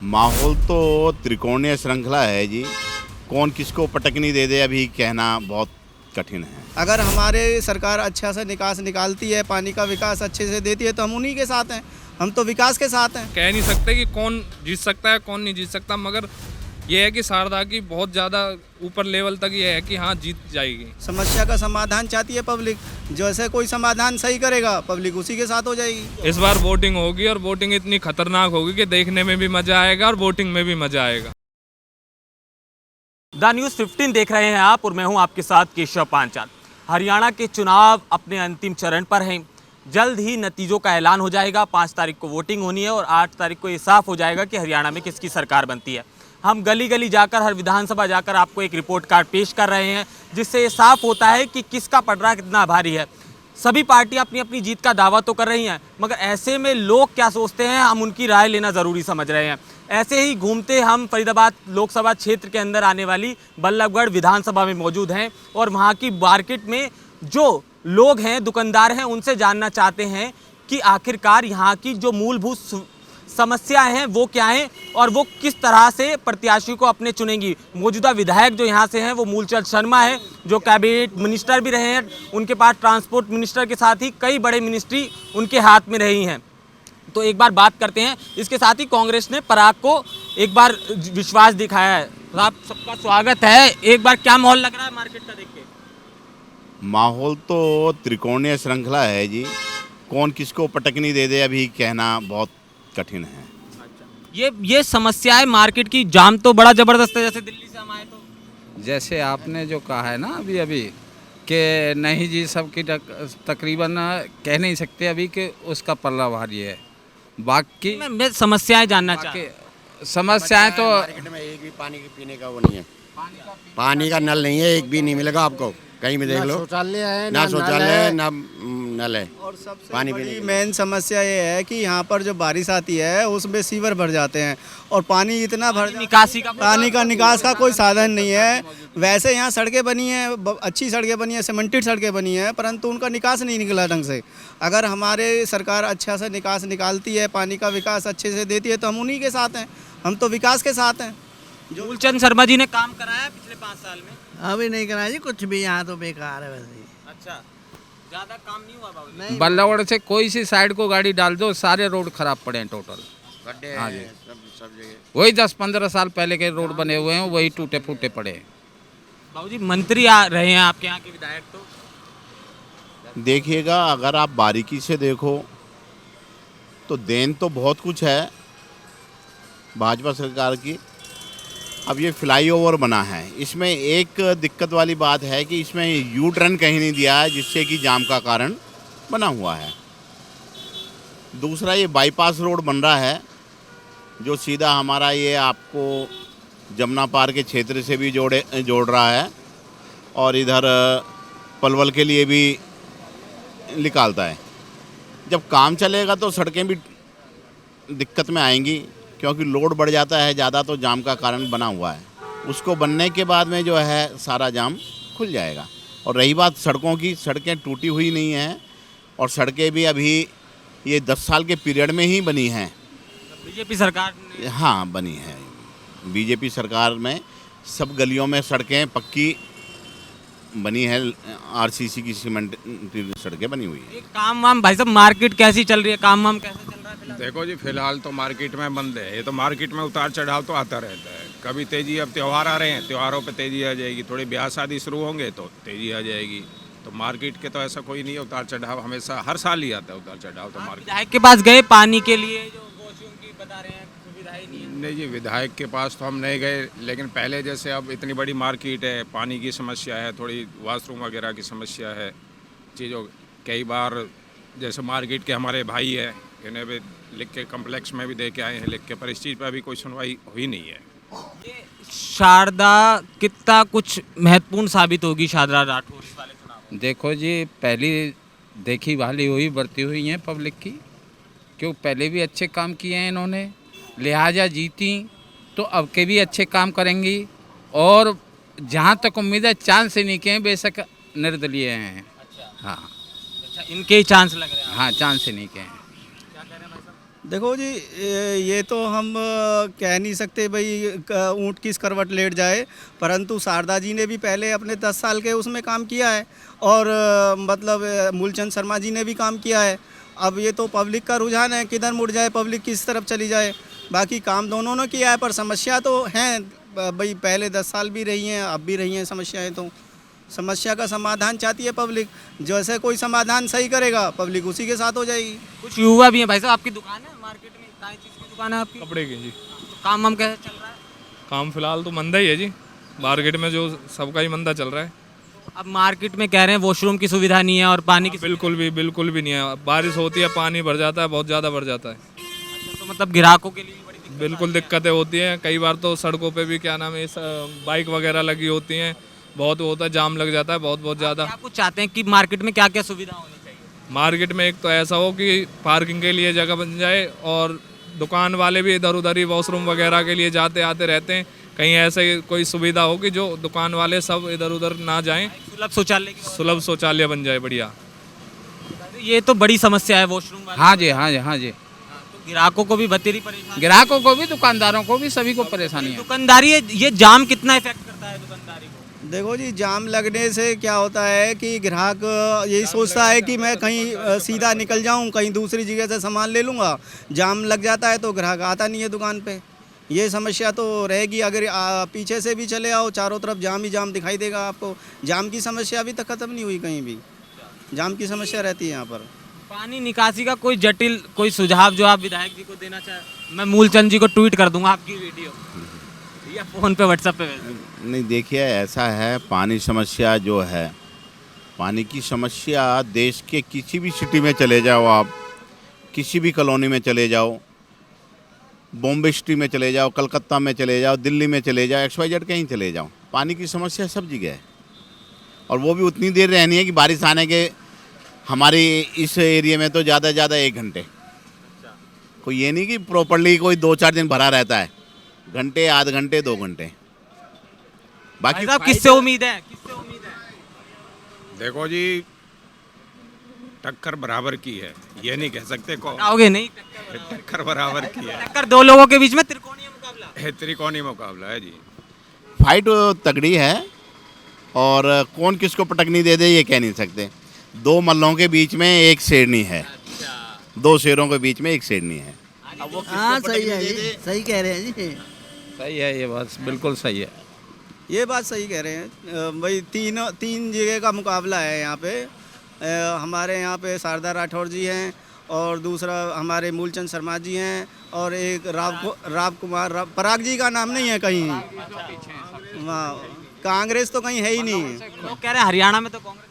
माहौल तो त्रिकोणीय श्रृंखला है जी। कौन किसको पटकनी दे दे अभी कहना बहुत कठिन है। अगर हमारे सरकार अच्छा से निकास निकालती है, पानी का विकास अच्छे से देती है तो हम उन्हीं के साथ हैं। हम तो विकास के साथ हैं। कह नहीं सकते कि कौन जीत सकता है कौन नहीं जीत सकता, मगर ये है कि शारदा की बहुत ज़्यादा ऊपर लेवल तक ये है कि हाँ जीत जाएगी। समस्या का समाधान चाहती है पब्लिक, जैसे कोई समाधान सही करेगा पब्लिक उसी के साथ हो जाएगी। इस बार वोटिंग होगी और वोटिंग इतनी खतरनाक होगी कि देखने में भी मज़ा आएगा और वोटिंग में भी मज़ा आएगा। द न्यूज़ 15 देख रहे हैं आप और मैं हूं आपके साथ केशव पांचाल। हरियाणा के चुनाव अपने अंतिम चरण पर हैं। जल्द ही नतीजों का ऐलान हो जाएगा। 5 तारीख को वोटिंग होनी है और 8 तारीख को ये साफ हो जाएगा कि हरियाणा में किसकी सरकार बनती है। हम गली गली जाकर, हर विधानसभा जाकर आपको एक रिपोर्ट कार्ड पेश कर रहे हैं जिससे ये साफ होता है कि किसका पलड़ा कितना भारी है। सभी पार्टियां अपनी अपनी जीत का दावा तो कर रही हैं, मगर ऐसे में लोग क्या सोचते हैं हम उनकी राय लेना ज़रूरी समझ रहे हैं। ऐसे ही घूमते हम फरीदाबाद लोकसभा क्षेत्र के अंदर आने वाली बल्लभगढ़ विधानसभा में मौजूद हैं और वहाँ की मार्केट में जो लोग हैं, दुकानदार हैं, उनसे जानना चाहते हैं कि आखिरकार यहाँ की जो मूलभूत समस्याएं हैं वो क्या हैं और वो किस तरह से प्रत्याशी को अपने चुनेंगी। मौजूदा विधायक जो यहाँ से हैं वो मूलचंद शर्मा है, जो कैबिनेट मिनिस्टर भी रहे हैं। उनके पास ट्रांसपोर्ट मिनिस्टर के साथ ही कई बड़े मिनिस्ट्री उनके हाथ में रही हैं। तो एक बार बात करते हैं। इसके साथ ही कांग्रेस ने पराग को एक बार विश्वास दिखाया है। तो आप सबका स्वागत है। एक बार क्या माहौल लग रहा है मार्केट का देख के? माहौल तो त्रिकोणीय श्रृंखला है जी। कौन किसको पटकनी दे दे अभी कहना बहुत कठिन है। ये समस्या है मार्केट की। जाम तो बड़ा जबरदस्त है, जैसे दिल्ली से हम आए तो। जैसे आपने जो कहा है ना अभी कि नहीं जी सबकी तकरीबन कह नहीं सकते अभी कि उसका पल्ला भारी है। बाकी मैं समस्याएं जानना चाहता हूं। समस्याएं तो मार्केट में एक भी पानी के पीने का वो नहीं है। पानी का नल नहीं है, एक भी नहीं मिलेगा आपको कहीं भी देख लो। शौचालय है ना शौचालय ना नल है। और सबसे पानी बड़ी पीने मेन समस्या ये है कि यहाँ पर जो बारिश आती है उसमें सीवर भर जाते हैं और पानी इतना भर निकासी का पानी का निकास का कोई साधन नहीं है। वैसे यहाँ सड़कें बनी हैं, अच्छी सड़कें बनी हैं, सीमेंटेड सड़कें बनी हैं, परंतु उनका निकास नहीं निकला ढंग से। अगर हमारे सरकार अच्छा से निकास निकालती है, पानी का विकास अच्छे से देती है तो हम उन्हीं के साथ हैं। हम तो विकास के साथ हैं। मूलचंद शर्मा जी ने काम कराया है पिछले 5 साल में? अभी नहीं कराया जी कुछ भी, यहाँ तो बेकार है वैसे ही। अच्छा, ज्यादा काम नहीं हुआ बाबू जी? बल्लभगढ़ से कोई सी साइड को गाड़ी डाल दो सारे रोड खराब पड़े हैं टोटल। गड्ढे हाँ जी। हैं, सब जगह। वही 10-15 साल पहले के रोड बने हुए हैं, वही टूटे फूटे पड़े हैं। बाबू जी मंत्री आ रहे हैं आपके यहाँ के विधायक, तो देखिएगा, अगर आप बारीकी से देखो तो देन तो बहुत कुछ है भाजपा सरकार की। अब ये फ्लाईओवर बना है, इसमें एक दिक्कत वाली बात है कि इसमें यू टर्न कहीं नहीं दिया है जिससे कि जाम का कारण बना हुआ है। दूसरा, ये बाईपास रोड बन रहा है जो सीधा हमारा ये आपको जमुना पार के क्षेत्र से भी जोड़ रहा है और इधर पलवल के लिए भी निकालता है। जब काम चलेगा तो सड़कें भी दिक्कत में आएंगी क्योंकि लोड बढ़ जाता है ज़्यादा, तो जाम का कारण बना हुआ है। उसको बनने के बाद में जो है सारा जाम खुल जाएगा। और रही बात सड़कों की, सड़कें टूटी हुई नहीं हैं और सड़कें भी अभी ये 10 साल के पीरियड में ही बनी हैं। बीजेपी सरकार ने हाँ, बनी है। बीजेपी सरकार में सब गलियों में सड़कें पक्की बनी है। आरसीसी की सीमेंटेड सड़कें बनी हुई है। ये काम वाम भाई साहब, मार्केट कैसी चल रही है, काम वाम कैसे चल रहा है फिलहाल? देखो जी, फिलहाल तो मार्केट में बंद है। ये तो मार्केट में उतार चढ़ाव तो आता रहता है। कभी तेजी, अब त्यौहार आ रहे हैं, त्योहारों पे तेजी आ जाएगी। थोड़ी ब्याह शादी शुरू होंगे तो तेजी आ जाएगी। तो मार्केट के तो ऐसा कोई नहीं है, उतार चढ़ाव हमेशा हर साल ही आता है उतार चढ़ाव तो मार्केट। विधायक के पास गए पानी के लिए, जो वॉशरूम की बता रहे हैं सुविधा ही नहीं है? नहीं जी, विधायक के पास तो हम नहीं गए, लेकिन पहले जैसे अब इतनी बड़ी मार्केट है, पानी की समस्या है, थोड़ी वॉशरूम वगैरह की समस्या है चीज़ों। कई बार जैसे मार्केट के हमारे भाई हैं, इन्हें भी लिख के कम्प्लेक्स में भी दे के आए हैं लिख के, पर इस चीज़ पर अभी कोई सुनवाई हुई नहीं है। ये शारदा कितना कुछ महत्वपूर्ण साबित होगी, शारदा राठौर इस वाले चुनाव में? देखो जी, पहली देखी भाली हुई बढ़ती हुई हैं पब्लिक की, क्यों पहले भी अच्छे काम किए हैं इन्होंने, लिहाजा जीती तो अब के भी अच्छे काम करेंगी। और जहाँ तक उम्मीद है चांस ही नहीं के हैं, बेशक निर्दलीय हैं। अच्छा हाँ अच्छा, इनके ही चांस लग रहे हैं? हाँ, चांस ही नहीं के हैं। क्या कह रहे हैं भाई साहब? देखो जी, ये तो हम कह नहीं सकते भाई ऊँट किस करवट लेट जाए, परंतु शारदा जी ने भी पहले अपने 10 साल के उसमें काम किया है और मतलब मूलचंद शर्मा जी ने भी काम किया है। अब ये तो पब्लिक का रुझान है, किधर मुड़ जाए पब्लिक, किस तरफ चली जाए। बाकी काम दोनों ने किया है, पर समस्या तो हैं भाई, पहले 10 साल भी रही हैं, अब भी रही हैं समस्याएँ। तो समस्या का समाधान चाहती है पब्लिक, जैसे कोई समाधान सही करेगा पब्लिक उसी के साथ हो जाएगी। कुछ युवा भी हैं भाई साहब, आपकी दुकान है मार्केट में, क्या चीज़ की दुकान है आपकी? कपड़े की जी। तो काम हम कैसे चल रहा है? काम फिलहाल तो मंदा ही है जी, मार्केट में जो सबका ही मंदा चल रहा है। अब मार्केट में कह रहे हैं वॉशरूम की सुविधा नहीं है और पानी की बिल्कुल भी नहीं है। बारिश होती है, पानी भर जाता है, बहुत ज़्यादा भर जाता है। तो मतलब ग्राहकों के लिए भी बड़ी दिक्कत। बिल्कुल दिक्कतें होती हैं। कई बार तो सड़कों पे भी क्या नाम है, बाइक वगैरह लगी होती हैं, बहुत होता है, जाम लग जाता है बहुत ज़्यादा। क्या कुछ चाहते हैं कि मार्केट में क्या क्या सुविधा होनी चाहिए? मार्केट में एक तो ऐसा हो कि पार्किंग के लिए जगह बन जाए, और दुकान वाले भी इधर उधर ही वॉशरूम वगैरह के लिए जाते आते रहते हैं। कहीं ऐसे कोई सुविधा हो कि जो दुकान वाले सब इधर उधर ना जाएं, सुलभ शौचालय की सुलभ शौचालय बन जाए बढ़िया। ये तो बड़ी समस्या है वॉशरूम वाली। हाँ जी, हाँ जी, हाँ जी। तो ग्राहकों को भी बतेरी परेशानी, ग्राहकों को भी, दुकानदारों को भी, सभी को परेशानी है। दुकानदारी ये जाम कितना इफेक्ट करता है दुकानदारी को? देखो जी, जाम लगने से क्या होता है कि ग्राहक यही सोचता है कि मैं कहीं सीधा निकल जाऊं, कहीं दूसरी जगह से सामान ले लूँगा। जाम लग जाता है तो ग्राहक आता नहीं है दुकान पे। ये समस्या तो रहेगी। अगर पीछे से भी चले आओ, चारों तरफ जाम ही जाम दिखाई देगा आपको। जाम की समस्या अभी तक ख़त्म नहीं हुई, कहीं भी जाम की समस्या रहती है यहाँ पर। पानी निकासी का कोई जटिल कोई सुझाव जो आप विधायक जी को देना चाहें? मैं मूलचंद जी को ट्वीट कर दूंगा आपकी वीडियो, या फ़ोन पे व्हाट्सएप पे भेज दूंगा। नहीं, देखिए ऐसा है, पानी समस्या जो है, पानी की समस्या देश के किसी भी सिटी में चले जाओ आप, किसी भी कॉलोनी में चले जाओ, बॉम्बे सिटी में चले जाओ, कलकत्ता में चले जाओ, दिल्ली में चले जाओ, XYZ कहीं चले जाओ, पानी की समस्या सब जगह है। और वो भी उतनी देर रहनी है कि बारिश आने के, हमारे इस एरिया में तो ज़्यादा से ज़्यादा 1 घंटे। कोई ये नहीं कि प्रॉपरली कोई 2-4 दिन भरा रहता है, घंटे, आध घंटे, 2 घंटे। बाकी साहब किससे उम्मीद है, किससे उम्मीद है? देखो जी, टक्कर बराबर की है, ये नहीं कह सकते कौन। आओगे नहीं? टक्कर बराबर की है, टक्कर दो लोगों के बीच में त्रिकोणीय मुकाबला। त्रिकोणीय मुकाबला है जी। फाइट तगड़ी है, और कौन किसको पटकनी दे दे ये कह नहीं सकते। 2 मल्लों के बीच में एक शेरनी है, 2 शेरों के बीच में एक शेरनी है। हाँ सही है जी, सही कह रहे हैं जी। सही है, ये बात बिल्कुल सही है। ये बात सही कह रहे हैं भाई। तीन जगह का मुकाबला है यहाँ पे। हमारे यहाँ पे शारदा राठौर जी हैं, और दूसरा हमारे मूलचंद शर्मा जी हैं, और एक राव कुमार पराग जी का नाम नहीं है कहीं। वहाँ कांग्रेस तो कहीं है ही नहीं। लोग कह रहे हैं हरियाणा में तो कांग्रेस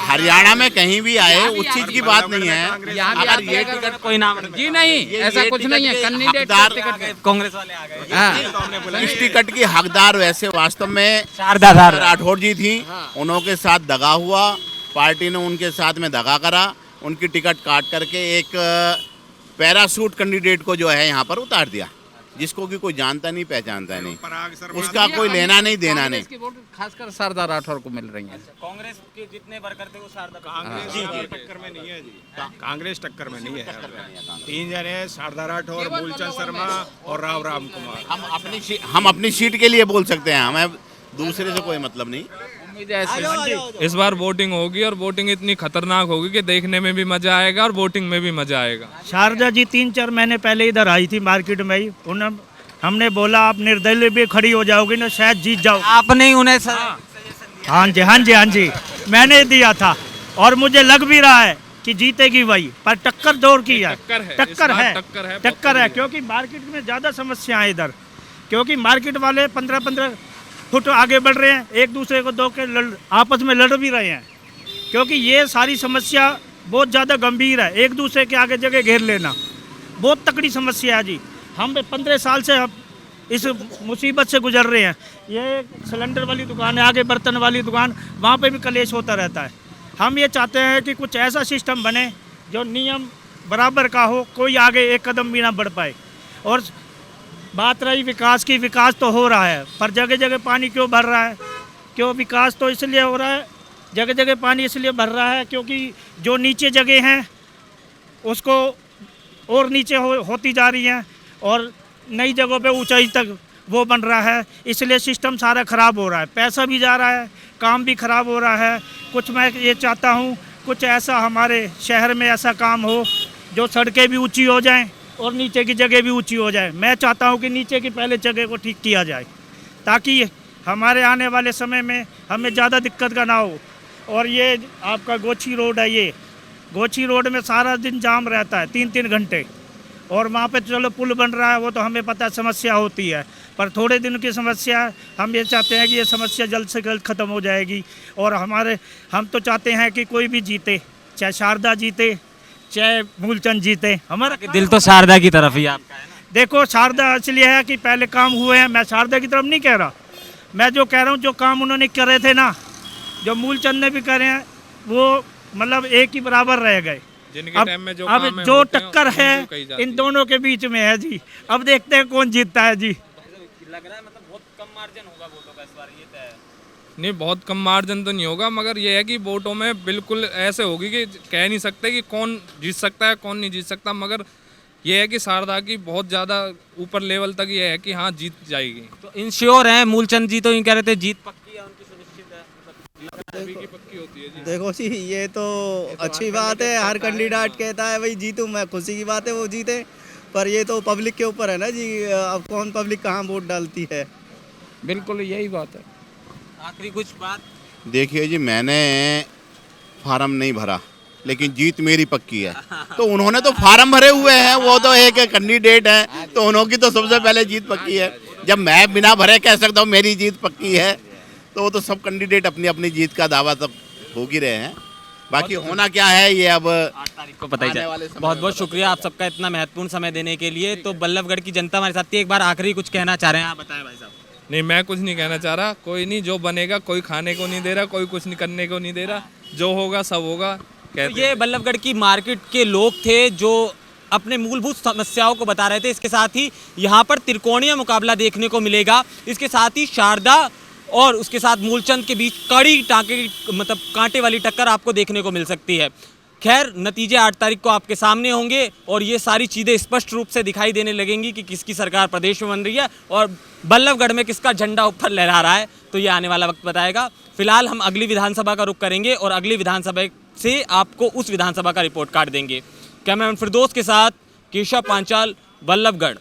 हरियाणा में कहीं भी आए, उस चीज़ की बात नहीं है। अगर ये टिकट कोई नाम जी नहीं, ऐसा कुछ नहीं है। कैंडिडेट कांग्रेस वाले आ गए। इस टिकट की हकदार वैसे वास्तव में शारदा राठौर जी थी। उनके साथ दगा हुआ, पार्टी ने उनके साथ में दगा करा, उनकी टिकट काट करके एक पैरासूट कैंडिडेट को जो है यहाँ पर उतार दिया, जिसको कि कोई जानता नहीं, पहचानता नहीं, उसका कोई लेना नहीं देना नहीं। की वोट खासकर शारदा राठौर को मिल रही है। कांग्रेस के जितने वर्कर थे वो शारदा कांग्रेस टक्कर में नहीं है जी, कांग्रेस टक्कर में नहीं है। 3 जने हैं, शारदा राठौर, मूलचंद शर्मा और राम कुमार। हम अपनी सीट के लिए बोल सकते हैं, हमें दूसरे से कोई मतलब नहीं। इस बार वोटिंग होगी, और वोटिंग इतनी खतरनाक होगी कि देखने में भी मजा आएगा और वोटिंग में भी मजा आएगा। शारदा जी 3-4 महीने पहले इधर आई थी मार्केट में ही। हमने बोला आप निर्दलीय भी खड़ी हो जाओगी ना, शायद जीत जाओ। आपने ही उन्हें हाँ जी, हाँ जी, हाँ जी, मैंने दिया था, और मुझे लग भी रहा है कि जीतेगी वही। पर टक्कर दौर की है, टक्कर है, क्योंकि मार्केट में ज़्यादा समस्या है इधर। क्योंकि मार्केट वाले 15-15 फुट आगे बढ़ रहे हैं, एक दूसरे को दो के आपस में लड़ भी रहे हैं। क्योंकि ये सारी समस्या बहुत ज़्यादा गंभीर है। एक दूसरे के आगे जगह घेर लेना बहुत तकड़ी समस्या है जी। हम 15 साल से इस मुसीबत से गुजर रहे हैं। ये सिलेंडर वाली दुकान है, आगे बर्तन वाली दुकान, वहाँ पे भी कलेश होता रहता है। हम ये चाहते हैं कि कुछ ऐसा सिस्टम बने जो नियम बराबर का हो, कोई आगे एक कदम भी ना बढ़ पाए। और बात रही विकास की, विकास तो हो रहा है, पर जगह जगह पानी क्यों भर रहा है? क्यों विकास तो इसलिए हो रहा है, जगह जगह पानी इसलिए भर रहा है क्योंकि जो नीचे जगह हैं उसको और नीचे होती जा रही हैं और नई जगहों पे ऊंचाई तक वो बन रहा है, इसलिए सिस्टम सारा ख़राब हो रहा है, पैसा भी जा रहा है, काम भी ख़राब हो रहा है। कुछ मैं ये चाहता हूँ कुछ ऐसा हमारे शहर में ऐसा काम हो जो सड़कें भी ऊंची हो जाएं और नीचे की जगह भी ऊंची हो जाए। मैं चाहता हूँ कि नीचे की पहले जगह को ठीक किया जाए ताकि हमारे आने वाले समय में हमें ज़्यादा दिक्कत का ना हो। और ये आपका गोची रोड है, ये गोची रोड में सारा दिन जाम रहता है 3-3 घंटे, और वहाँ पे चलो पुल बन रहा है वो तो हमें पता है समस्या होती है, पर थोड़े दिन की समस्या है। हम ये चाहते हैं कि ये समस्या जल्द से जल्द ख़त्म हो जाएगी। और हम तो चाहते हैं कि कोई भी जीते, चाहे शारदा जीते चाहे मूलचंद जीते, हमारा दिल तो शारदा की तरफ ही आपका है ना। देखो शारदा इसलिए है कि पहले काम हुए हैं, मैं शारदा की तरफ नहीं कह रहा, मैं जो कह रहा हूँ जो काम उन्होंने करे थे ना, जो मूलचंद ने भी करे हैं, वो मतलब एक ही बराबर रह गए। जिनके टाइम में जो अब काम जो होते हैं, टक्कर है उनको कही जाती इन दोनों के बीच में है जी। अब देखते हैं कौन जीतता है जी। लग रहा है मतलब बहुत कम मार्जिन होगा वोटों का इस बार, ये तय है। नहीं, बहुत कम मार्जिन तो नहीं होगा, मगर ये है कि वोटों में बिल्कुल ऐसे होगी कि कह नहीं सकते कि कौन जीत सकता है कौन नहीं जीत सकता, मगर ये है कि शारदा की बहुत ज़्यादा ऊपर लेवल तक ये है कि हाँ जीत जाएगी। तो इंश्योर है मूलचंद जी, तो यूँ कह रहे थे जीत पक्की है उनकी, सुनिश्चित है सभी की पक्की होती है जी। देखो जी ये तो अच्छी बात है, हर कैंडिडेट कहता है भाई जीतूं मैं, खुशी की बात है वो जीते, पर ये तो पब्लिक के ऊपर है ना जी, अब कौन पब्लिक कहाँ वोट डालती है। बिल्कुल यही बात है। आखिरी कुछ बात। देखिए जी, मैंने फार्म नहीं भरा लेकिन जीत मेरी पक्की है। तो उन्होंने तो फार्म भरे हुए हैं, वो तो एक कैंडिडेट है, तो उन्होंने तो सबसे पहले जीत पक्की है। जब मैं बिना भरे कह सकता हूँ मेरी जीत पक्की है, तो वो तो सब कैंडिडेट अपनी अपनी जीत का दावा तब हो ही रहे हैं। बाकी होना क्या है ये अब 8 तारीख को पता ही जाए। बहुत बहुत शुक्रिया आप सबका इतना महत्वपूर्ण समय देने के लिए। तो बल्लभगढ़ की जनता हमारे साथ थी, एक बार आखिरी कुछ कहना चाह रहे हैं आप, बताएं भाई साहब। नहीं, मैं कुछ नहीं कहना चाह रहा, कोई नहीं, जो बनेगा, कोई खाने को नहीं दे रहा, कोई कुछ नहीं करने को नहीं दे रहा, जो होगा सब होगा। तो ये बल्लभगढ़ की मार्केट के लोग थे जो अपने मूलभूत समस्याओं को बता रहे थे। इसके साथ ही यहाँ पर त्रिकोणीय मुकाबला देखने को मिलेगा। इसके साथ ही शारदा और उसके साथ मूलचंद के बीच कड़ी टाँके मतलब कांटे वाली टक्कर आपको देखने को मिल सकती है। खैर, नतीजे 8 तारीख को आपके सामने होंगे और ये सारी चीज़ें स्पष्ट रूप से दिखाई देने लगेंगी कि किसकी सरकार प्रदेश में बन रही है और बल्लभगढ़ में किसका झंडा ऊपर लहरा रहा है। तो ये आने वाला वक्त बताएगा। फिलहाल हम अगली विधानसभा का रुख करेंगे और अगली विधानसभा से आपको उस विधानसभा का रिपोर्ट कार्ड देंगे। कैमरामैन फिरदौस के साथ केशव पांचाल, बल्लभगढ़।